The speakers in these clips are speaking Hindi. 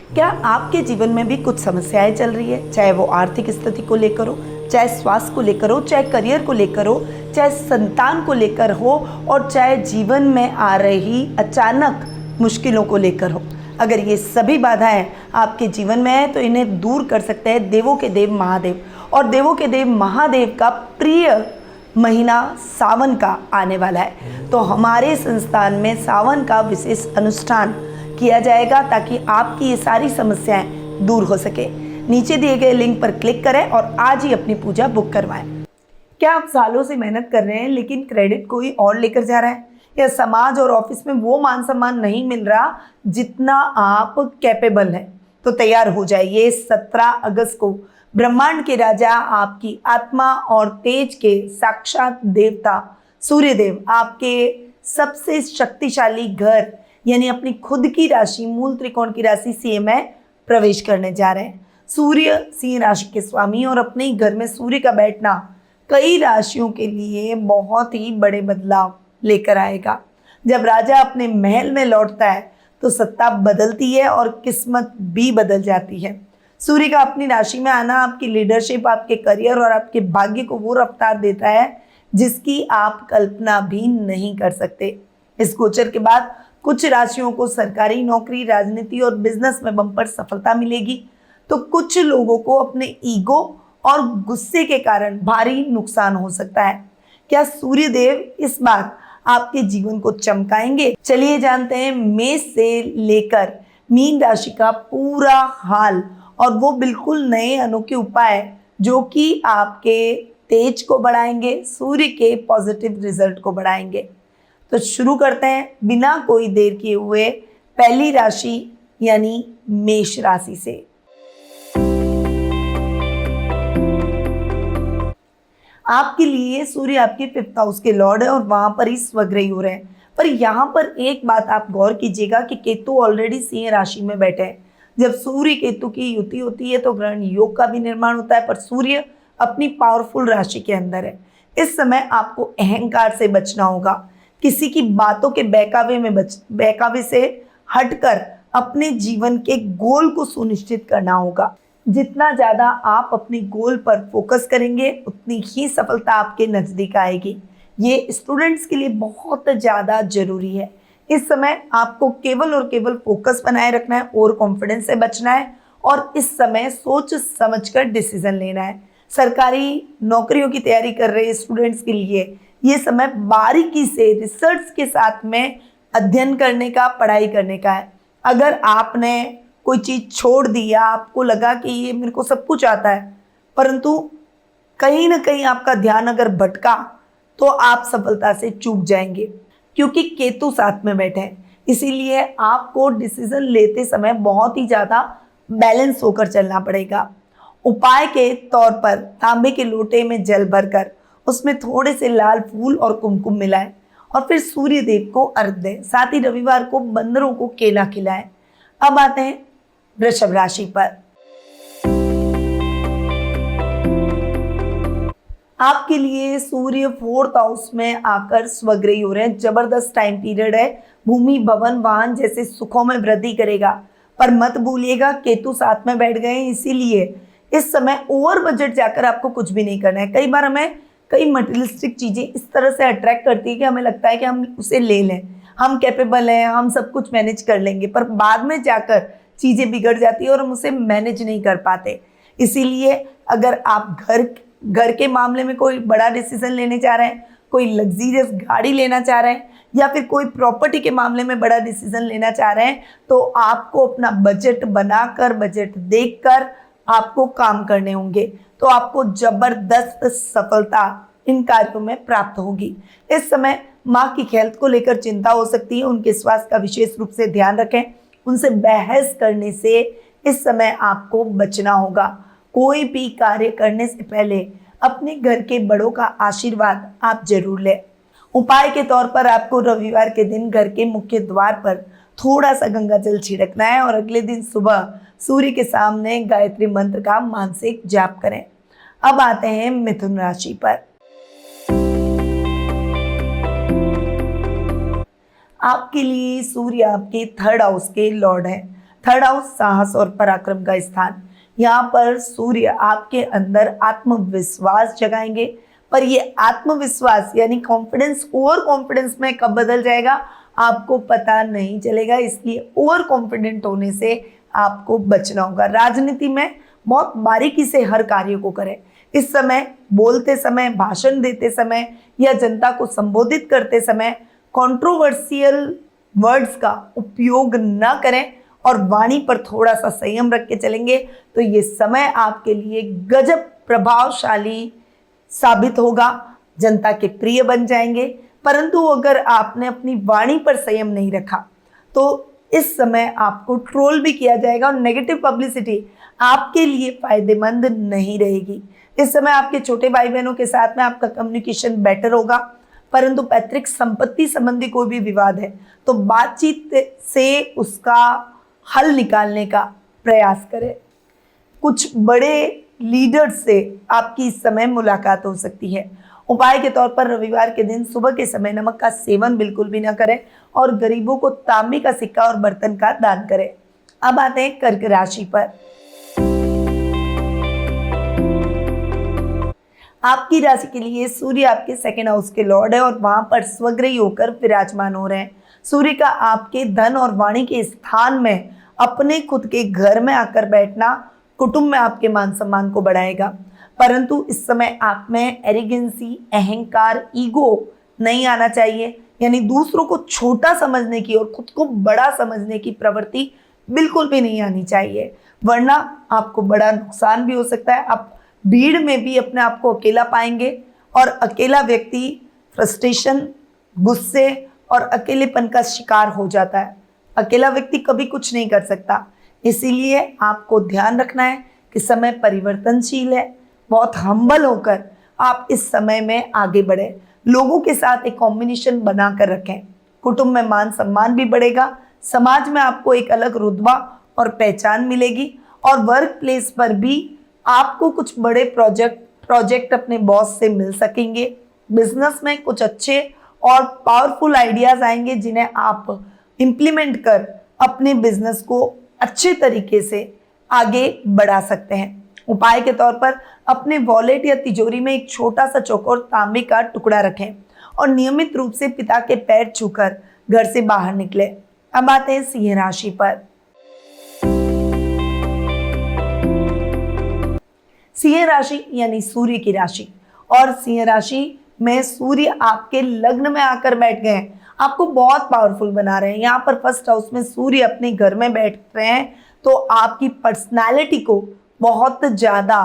क्या आपके जीवन में भी कुछ समस्याएं चल रही है, चाहे वो आर्थिक स्थिति को लेकर हो, चाहे स्वास्थ्य को लेकर हो, चाहे करियर को लेकर हो, चाहे संतान को लेकर हो, और चाहे जीवन में आ रही अचानक मुश्किलों को लेकर हो। अगर ये सभी बाधाएं आपके जीवन में है तो इन्हें दूर कर सकते हैं देवों के देव महादेव। और देवों के देव महादेव का प्रिय महीना सावन का आने वाला है, तो हमारे संस्थान में सावन का विशेष अनुष्ठान किया जाएगा ताकि आपकी ये सारी समस्याएं दूर हो सके। नीचे दिए गए लिंक पर क्लिक करें और आज ही अपनी पूजा बुक करवाएं। क्या आप सालों से मेहनत कर रहे हैं लेकिन क्रेडिट कोई और लेकर जा रहा है, या समाज और ऑफिस में वो मान सम्मान नहीं मिल रहा जितना आप कैपेबल हैं? तो तैयार हो जाइए। 17 अगस्त को ब्रह्मांड के राजा, आपकी आत्मा और तेज के साक्षात देवता सूर्यदेव आपके सबसे शक्तिशाली घर यानी अपनी खुद की राशि मूल त्रिकोण की राशि सिंह में प्रवेश करने जा रहे हैं। सूर्य सिंह राशि के स्वामी और अपने ही घर में सूर्य का बैठना कई राशियों के लिए बहुत ही बड़े बदलाव लेकर आएगा। जब राजा अपने महल में लौटता है तो सत्ता बदलती है और किस्मत भी बदल जाती है। सूर्य का अपनी राशि में आना आपकी लीडरशिप, आपके करियर और आपके भाग्य को वो रफ्तार देता है जिसकी आप कल्पना भी नहीं कर सकते। इस गोचर के बाद कुछ राशियों को सरकारी नौकरी, राजनीति और बिजनेस में बम्पर सफलता मिलेगी, तो कुछ लोगों को अपने ईगो और गुस्से के कारण भारी नुकसान हो सकता है। क्या सूर्य देव इस बार आपके जीवन को चमकाएंगे? चलिए जानते हैं मेष से लेकर मीन राशि का पूरा हाल और वो बिल्कुल नए अनोखे उपाय जो कि आपके तेज को बढ़ाएंगे, सूर्य के पॉजिटिव रिजल्ट को बढ़ाएंगे। तो शुरू करते हैं बिना कोई देर किए हुए पहली राशि यानी मेष राशि से। आपके लिए सूर्य आपके 5th हाउस के लॉर्ड है और वहां पर ही स्वग्रही हो रहे हैं। पर यहाँ पर एक बात आप गौर कीजिएगा कि केतु ऑलरेडी सिंह राशि में बैठे हैं। जब सूर्य केतु की युति होती है तो ग्रहण योग का भी निर्माण होता है, पर सूर्य अपनी पावरफुल राशि के अंदर है। इस समय आपको अहंकार से बचना होगा। किसी की बातों के बहकावे से हटकर अपने जीवन के गोल को सुनिश्चित करना होगा। जितना ज़्यादा आप अपने गोल पर फोकस करेंगे उतनी ही सफलता आपके नज़दीक आएगी। ये स्टूडेंट्स के लिए बहुत ज़्यादा जरूरी है। इस समय आपको केवल और केवल फोकस बनाए रखना है और कॉन्फिडेंस से बचना है, और इस समय सोच समझकर डिसीजन लेना है। सरकारी नौकरियों की तैयारी कर रहे स्टूडेंट्स के लिए ये समय बारीकी से रिसर्च के साथ में अध्ययन करने का, पढ़ाई करने का है। अगर आपने कोई चीज़ छोड़ दी या आपको लगा कि ये मेरे को सब कुछ आता है, परंतु कहीं ना कहीं आपका ध्यान अगर भटका तो आप सफलता से चूक जाएंगे, क्योंकि केतु साथ में बैठे हैं। इसीलिए आपको डिसीजन लेते समय बहुत ही ज़्यादा बैलेंस होकर चलना पड़ेगा। उपाय के तौर पर तांबे के लोटे में जल भरकर उसमें थोड़े से लाल फूल और कुमकुम मिलाएं और फिर सूर्य देव को अर्घ दें। साथ ही रविवार को बंदरों को केला खिलाएं। अब आते हैं वृषभ राशि पर। आपके लिए सूर्य 4th हाउस में आकर स्वग्रही हो रहे हैं। जबरदस्त टाइम पीरियड है। भूमि, भवन, वाहन जैसे सुखों में वृद्धि करेगा, पर मत भूलिएगा केतु साथ में बैठ गए हैं, इसीलिए इस समय ओवर बजट जाकर आपको कुछ भी नहीं करना है। कई बार हमें कई मटेरियलिस्टिक चीजें इस तरह से अट्रैक्ट करती है कि हमें लगता है कि हम उसे ले लें, हम कैपेबल हैं, हम सब कुछ मैनेज कर लेंगे, पर बाद में जाकर चीजें बिगड़ जाती है और हम उसे मैनेज नहीं कर पाते। इसीलिए अगर आप घर के मामले में कोई बड़ा डिसीजन लेने जा रहे हैं, कोई लग्जीरियस गाड़ी लेना चाह रहे हैं, या फिर कोई प्रॉपर्टी के मामले में बड़ा डिसीजन लेना चाह रहे हैं, तो आपको अपना बजट बनाकर, बजट देखकर आपको काम करने होंगे। तो आपको जबरदस्त सफलता इन कार्यों में प्राप्त होगी। इस समय माँ की हेल्थ को लेकर चिंता हो सकती है, उनके स्वास्थ्य का विशेष रूप से ध्यान रखें। उनसे बहस करने से इस समय आपको बचना होगा। कोई भी कार्य करने से पहले अपने घर के बड़ों का आशीर्वाद आप जरूर लें। उपाय के तौर पर आपको रविवार के दिन घर के मुख्य द्वार पर थोड़ा सा गंगा जल छिड़कना है और अगले दिन सुबह सूर्य के सामने गायत्री मंत्र का मानसिक जाप करें। अब आते हैं मिथुन राशि पर। आपके लिए सूर्य आपके 3rd हाउस के लॉर्ड है। थर्ड हाउस साहस और पराक्रम का स्थान। यहाँ पर सूर्य आपके अंदर आत्मविश्वास जगाएंगे, पर ये आत्मविश्वास यानी कॉन्फिडेंस ओवर कॉन्फिडेंस में कब बदल जाएगा आपको पता नहीं चलेगा, इसलिए ओवर कॉन्फिडेंट होने से आपको बचना होगा। राजनीति में बहुत बारीकी से हर कार्य को करें। इस समय बोलते समय, भाषण देते समय या जनता को संबोधित करते समय कंट्रोवर्शियल वर्ड्स का उपयोग न करें और वाणी पर थोड़ा सा संयम रख के चलेंगे तो ये समय आपके लिए गजब प्रभावशाली साबित होगा, जनता के प्रिय बन जाएंगे। परंतु अगर आपने अपनी वाणी पर संयम नहीं रखा तो इस समय आपको ट्रोल भी किया जाएगा और नेगेटिव पब्लिसिटी आपके लिए फायदेमंद नहीं रहेगी। इस समय आपके छोटे भाई बहनों के साथ में आपका कम्युनिकेशन बेटर होगा, परंतु पैतृक संपत्ति संबंधी कोई भी विवाद है तो बातचीत से उसका हल निकालने का प्रयास करें। कुछ बड़े लीडर्स से आपकी इस समय मुलाकात हो सकती है। उपाय के तौर पर रविवार के दिन सुबह के समय नमक का सेवन बिल्कुल भी ना करें और गरीबों को तांबे का सिक्का और बर्तन का दान करें। अब आते हैं कर्क राशि पर। आपकी राशि के लिए सूर्य आपके सेकंड हाउस के लॉर्ड है और वहां पर स्वग्रही होकर विराजमान हो रहे हैं। सूर्य का आपके धन और वाणी के स्थान में अपने खुद के घर में आकर बैठना कुटुंब में आपके मान सम्मान को बढ़ाएगा, परंतु इस समय आप में एरिगेंसी, अहंकार, ईगो नहीं आना चाहिए, यानी दूसरों को छोटा समझने की और खुद को बड़ा समझने की प्रवृत्ति बिल्कुल भी नहीं आनी चाहिए, वरना आपको बड़ा नुकसान भी हो सकता है। आप भीड़ में भी अपने आप को अकेला पाएंगे और अकेला व्यक्ति फ्रस्ट्रेशन, गुस्से और अकेलेपन का शिकार हो जाता है। अकेला व्यक्ति कभी कुछ नहीं कर सकता, इसीलिए आपको ध्यान रखना है कि समय परिवर्तनशील है। बहुत हम्बल होकर आप इस समय में आगे बढ़े, लोगों के साथ एक कॉम्बिनेशन बना कर रखें। कुटुंब में मान सम्मान भी बढ़ेगा, समाज में आपको एक अलग रुतबा और पहचान मिलेगी और वर्क प्लेस पर भी आपको कुछ बड़े प्रोजेक्ट अपने बॉस से मिल सकेंगे। बिजनेस में कुछ अच्छे और पावरफुल आइडियाज आएंगे जिन्हें आप इम्प्लीमेंट कर अपने बिजनेस को अच्छे तरीके से आगे बढ़ा सकते हैं। उपाय के तौर पर अपने वॉलेट या तिजोरी में एक छोटा सा चौकोर तांबे का टुकड़ा रखें और नियमित रूप से पिता के पैर छूकर घर से बाहर निकले। अब आते हैं सिंह राशि पर। सिंह राशि यानी सूर्य की राशि, और सिंह राशि में सूर्य आपके लग्न में आकर बैठ गए हैं, आपको बहुत पावरफुल बना रहे हैं। यहाँ पर फर्स्ट हाउस में सूर्य अपने घर में बैठ रहे हैं तो आपकी पर्सनालिटी को बहुत ज़्यादा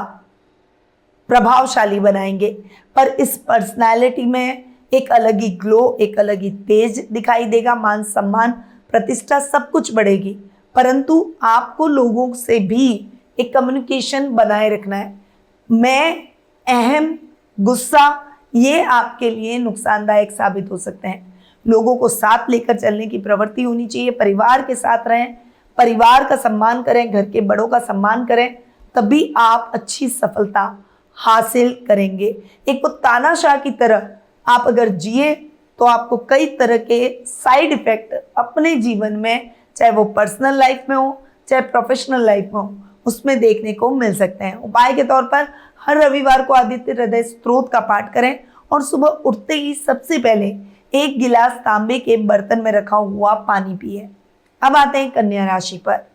प्रभावशाली बनाएंगे, पर इस पर्सनालिटी में एक अलग ही ग्लो, एक अलग ही तेज दिखाई देगा। मान सम्मान, प्रतिष्ठा सब कुछ बढ़ेगी, परंतु आपको लोगों से भी एक कम्युनिकेशन बनाए रखना है। मैं, अहम, गुस्सा, ये आपके लिए नुकसानदायक साबित हो सकते हैं। लोगों को साथ लेकर चलने की प्रवृत्ति होनी चाहिए। परिवार के साथ रहें, परिवार का सम्मान करें, घर के बड़ों का सम्मान करें, तभी आप अच्छी सफलता हासिल करेंगे। एक वो तानाशाह की तरह आप अगर जिए तो आपको कई तरह के साइड इफेक्ट अपने जीवन में, चाहे वो पर्सनल लाइफ में हो चाहे प्रोफेशनल लाइफ में हो, उसमें देखने को मिल सकते हैं। उपाय के तौर पर हर रविवार को आदित्य हृदय स्तोत्र का पाठ करें और सुबह उठते ही सबसे पहले एक गिलास तांबे के बर्तन में रखा हुआ पानी पिए। अब आते हैं कन्या राशि पर।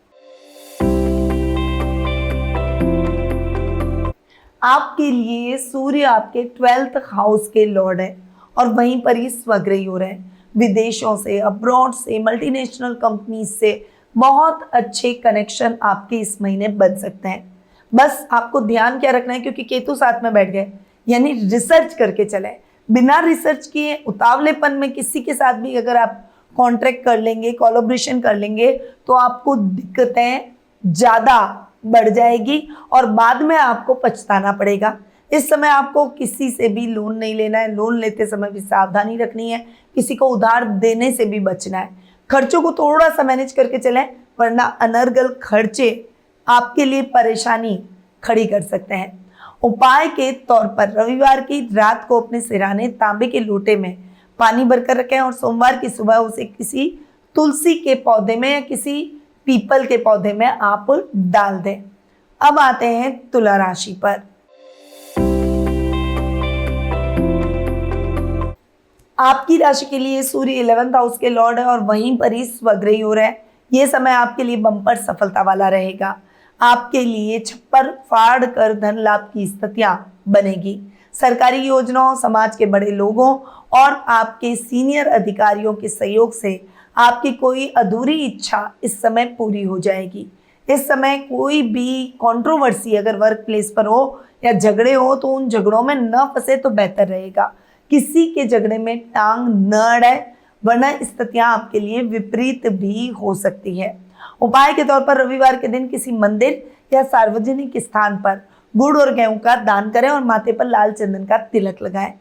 आपके लिए सूर्य आपके 12th हाउस के लॉर्ड है और वहीं पर ही स्वग्रही हो रहे हैं। विदेशों से, अब्रॉड से, मल्टीनेशनल कंपनीज से बहुत अच्छे कनेक्शन आपके इस महीने बन सकते हैं। बस आपको ध्यान क्या रखना है, क्योंकि केतु साथ में बैठ गए, यानी रिसर्च करके चले। बिना रिसर्च किए उतावलेपन में किसी के साथ भी अगर आप कॉन्ट्रैक्ट कर लेंगे, कोलैबोरेशन कर लेंगे, तो आपको दिक्कतें ज़्यादा बढ़ जाएगी और बाद में आपको पछताना पड़ेगा। इस समय आपको किसी से भी लोन नहीं लेना है। लोन लेते समय भी सावधानी रखनी है, किसी को उधार देने से भी बचना है। खर्चों को थोड़ा सा मैनेज करके चलें, वरना अनर्गल खर्चे आपके लिए परेशानी खड़ी कर सकते हैं। उपाय के तौर पर रविवार की रात को अपने सिरहाने तांबे के लोटे में पानी भरकर रखें और सोमवार की सुबह उसे किसी तुलसी के पौधे में या किसी पीपल के पौधे में आप डाल दें। अब आते हैं तुला राशि पर। आपकी राशि के लिए सूर्य 11th हाउस के लॉर्ड है और वहीं पर ही स्वग्रही हो रहा है। ये समय आपके लिए बम्पर सफलता वाला रहेगा। आपके लिए छप्पर फाड़ कर धन लाभ की स्थितियां बनेगी। सरकारी योजनाओं, समाज के बड़े लोगों और आपके सीनियर अधिकारियों के सहयोग से आपकी कोई अधूरी इच्छा इस समय पूरी हो जाएगी। इस समय कोई भी कंट्रोवर्सी अगर वर्क प्लेस पर हो या झगड़े हो तो उन झगड़ों में न फंसे तो बेहतर रहेगा। किसी के झगड़े में टांग न अड़े, वरना स्थितियां आपके लिए विपरीत भी हो सकती है। उपाय के तौर पर रविवार के दिन किसी मंदिर या सार्वजनिक स्थान पर गुड़ और गेहूं का दान करें और माथे पर लाल चंदन का तिलक लगाएं।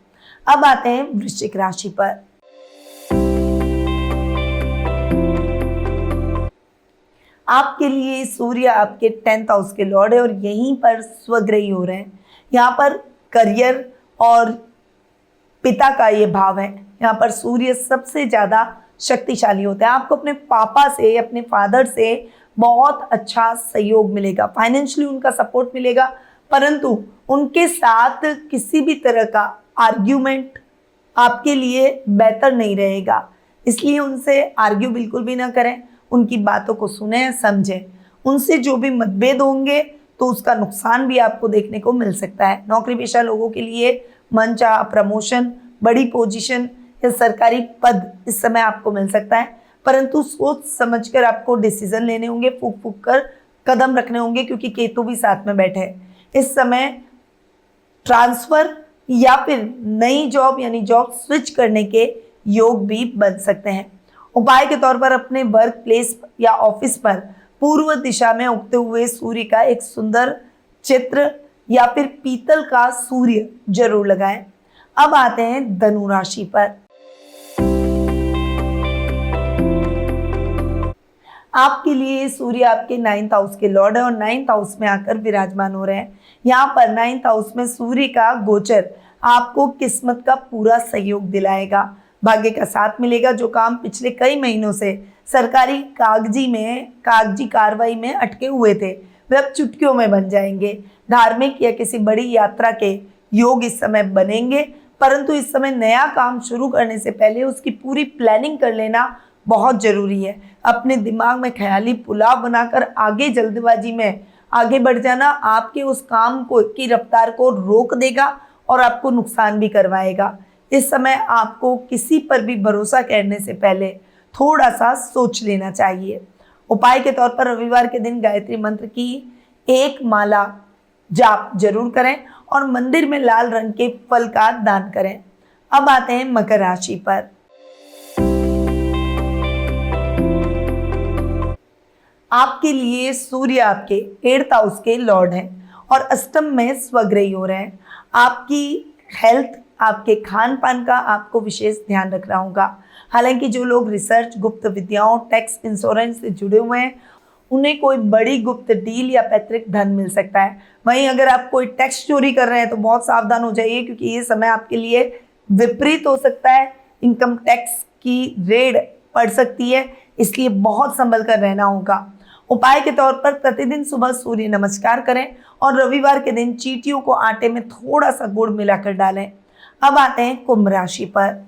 अब आते हैं वृश्चिक राशि पर। आपके लिए सूर्य आपके 10th हाउस के लॉर्ड है और यहीं पर स्वग्रही हो रहे हैं। यहाँ पर करियर और पिता का ये भाव है। यहाँ पर सूर्य सबसे ज़्यादा शक्तिशाली होता है। आपको अपने पापा से, अपने फादर से बहुत अच्छा सहयोग मिलेगा, फाइनेंशियली उनका सपोर्ट मिलेगा, परंतु उनके साथ किसी भी तरह का आर्ग्यूमेंट आपके लिए बेहतर नहीं रहेगा। इसलिए उनसे आर्ग्यू बिल्कुल भी ना करें, उनकी बातों को सुने, समझें। उनसे जो भी मतभेद होंगे तो उसका नुकसान भी आपको देखने को मिल सकता है। नौकरी पेशा लोगों के लिए मनचाहा प्रमोशन, बड़ी पोजीशन या सरकारी पद इस समय आपको मिल सकता है, परंतु सोच समझकर आपको डिसीजन लेने होंगे, फूक फूक कर कदम रखने होंगे, क्योंकि केतु भी साथ में बैठे हैं। इस समय ट्रांसफर या फिर नई जॉब यानी जॉब स्विच करने के योग भी बन सकते हैं। उपाय के तौर पर अपने वर्क प्लेस या ऑफिस पर पूर्व दिशा में उगते हुए सूर्य का एक सुंदर चित्र या फिर पीतल का सूर्य जरूर लगाएं। अब आते हैं धनु राशि पर। आपके लिए सूर्य आपके 9th हाउस के लॉर्ड है और 9th हाउस में आकर विराजमान हो रहे हैं। यहाँ पर 9th हाउस में सूर्य का गोचर आपको किस्मत का पूरा सहयोग दिलाएगा, भाग्य का साथ मिलेगा। जो काम पिछले कई महीनों से सरकारी कागजी कार्रवाई में अटके हुए थे, वे अब चुटकियों में बन जाएंगे। धार्मिक या किसी बड़ी यात्रा के योग इस समय बनेंगे, परंतु इस समय नया काम शुरू करने से पहले उसकी पूरी प्लानिंग कर लेना बहुत जरूरी है। अपने दिमाग में ख्याली पुलाव बनाकर आगे जल्दबाजी में आगे बढ़ जाना आपके उस काम की रफ्तार को रोक देगा और आपको नुकसान भी करवाएगा। इस समय आपको किसी पर भी भरोसा करने से पहले थोड़ा सा सोच लेना चाहिए। उपाय के तौर पर रविवार के दिन गायत्री मंत्र की एक माला जाप जरूर करें और मंदिर में लाल रंग के फल का दान करें। अब आते हैं मकर राशि पर। आपके लिए सूर्य आपके 8th हाउस के लॉर्ड हैं और अष्टम में स्वग्रही हो रहे हैं। आपकी हेल्थ, आपके खान पान का आपको विशेष ध्यान रखना होगा। हालांकि जो लोग रिसर्च, गुप्त विद्याओं, टैक्स, इंश्योरेंस से जुड़े हुए हैं, उन्हें कोई बड़ी गुप्त डील या पैतृक धन मिल सकता है। वहीं अगर आप कोई टैक्स चोरी कर रहे हैं तो बहुत सावधान हो जाइए, क्योंकि ये समय आपके लिए विपरीत हो सकता है। इनकम टैक्स की रेड पड़ सकती है, इसलिए बहुत संभल कर रहना होगा। उपाय के तौर पर प्रतिदिन सुबह सूर्य नमस्कार करें और रविवार के दिन चींटियों को आटे में थोड़ा सा गुड़ मिलाकर डालें। अब आते हैं कुंभ राशि पर।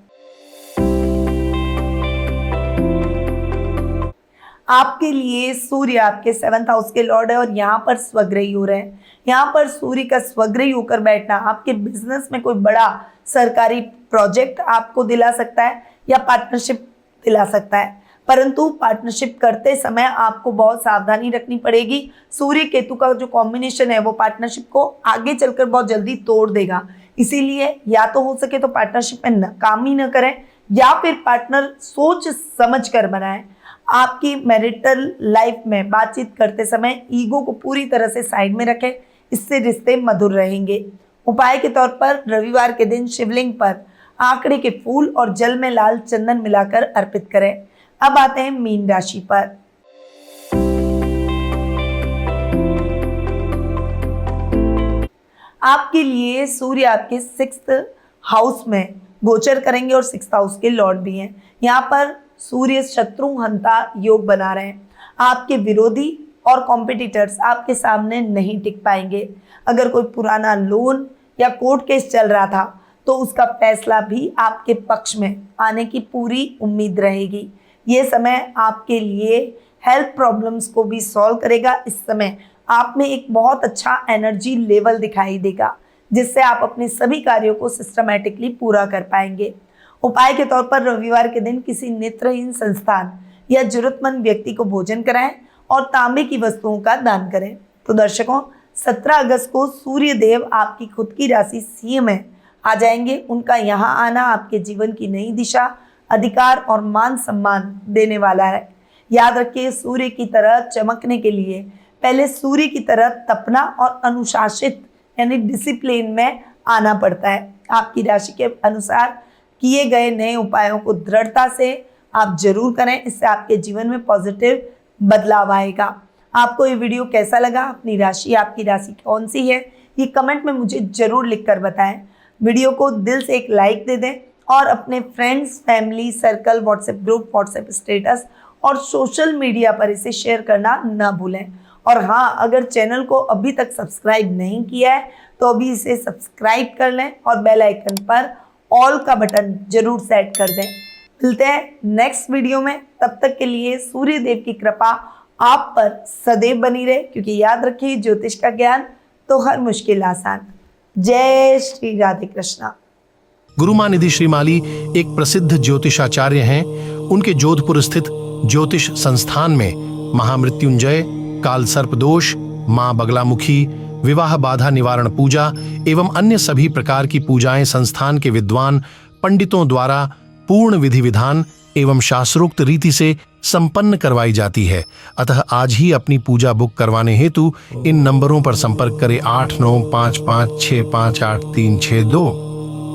आपके लिए सूर्य आपके 7th हाउस के लॉर्ड है और यहाँ पर स्वग्रही हो रहे हैं। यहाँ पर सूर्य का स्वग्रही होकर बैठना आपके बिजनेस में कोई बड़ा सरकारी प्रोजेक्ट आपको दिला सकता है या पार्टनरशिप दिला सकता है, परंतु पार्टनरशिप करते समय आपको बहुत सावधानी रखनी पड़ेगी। सूर्य केतु का जो कॉम्बिनेशन है वो पार्टनरशिप को आगे चलकर बहुत जल्दी तोड़ देगा। इसीलिए या तो हो सके तो पार्टनरशिप में काम ही न करें या फिर पार्टनर सोच समझ कर बनाएं। आपकी मैरिटल लाइफ में बातचीत करते समय ईगो को पूरी तरह से साइड में रखें, इससे रिश्ते मधुर रहेंगे। उपाय के तौर पर रविवार के दिन शिवलिंग पर आंकड़े के फूल और जल में लाल चंदन मिलाकर अर्पित करें। अब आते हैं मीन राशि पर। आपके लिए सूर्य आपके 6th हाउस में गोचर करेंगे और 6th हाउस के लॉर्ड भी हैं। यहाँ पर सूर्य शत्रु हंता योग बना रहे हैं। आपके विरोधी और कॉम्पिटिटर्स आपके सामने नहीं टिक पाएंगे। अगर कोई पुराना लोन या कोर्ट केस चल रहा था तो उसका फैसला भी आपके पक्ष में आने की पूरी उम्मीद रहेगी। ये समय आपके लिए हेल्थ प्रॉब्लम्स को भी सॉल्व करेगा। इस समय आप में एक बहुत अच्छा एनर्जी लेवल दिखाई देगा, जिससे आप अपने सभी कार्यों को सिस्टमैटिकली पूरा कर पाएंगे। उपाय के तौर पर रविवार के दिन किसी नेत्रहीन संस्थान या जरूरतमंद व्यक्ति को भोजन कराएं और तांबे की वस्तुओं का दान करें। तो दर्शकों, 17 अगस्त को सूर्य देव आपकी खुद की राशि सिंह में आ जाएंगे। उनका यहाँ आना आपके जीवन की नई दिशा, अधिकार और मान सम्मान देने वाला है। याद रखिए, सूर्य की तरह चमकने के लिए पहले सूर्य की तरह तपना और अनुशासित यानी डिसिप्लिन में आना पड़ता है। आपकी राशि के अनुसार किए गए नए उपायों को दृढ़ता से आप जरूर करें, इससे आपके जीवन में पॉजिटिव बदलाव आएगा। आपको ये वीडियो कैसा लगा, अपनी राशि आपकी राशि कौन सी है, ये कमेंट में मुझे जरूर लिखकर बताएं। वीडियो को दिल से एक लाइक दे दें और अपने friends, family circle, WhatsApp group, WhatsApp status और सोशल मीडिया पर इसे शेयर करना ना भूलें। और हाँ, अगर चैनल को अभी तक सब्सक्राइब नहीं किया है तो अभी इसे सब्सक्राइब कर लें और बेल आइकन पर ऑल का बटन जरूर सेट कर दें। मिलते हैं नेक्स्ट वीडियो में, तब तक के लिए सूर्य देव की कृपा आप पर सदैव बनी रहे, क्योंकि याद रखिए, ज्योतिष का ज्ञान तो हर मुश्किल आसान। जय श्री राधे कृष्णा। गुरुमानिधि श्रीमाली एक प्रसिद्ध ज्योतिषाचार्य हैं। उनके जोधपुर स्थित ज्योतिष संस्थान में महामृत्युंजय, काल सर्प दोष, मां बगलामुखी, विवाह बाधा निवारण पूजा एवं अन्य सभी प्रकार की पूजाएं संस्थान के विद्वान पंडितों द्वारा पूर्ण विधि विधान एवं शास्त्रोक्त रीति से संपन्न करवाई जाती है। अतः आज ही अपनी पूजा बुक करवाने हेतु इन नंबरों पर संपर्क करें 8955658362।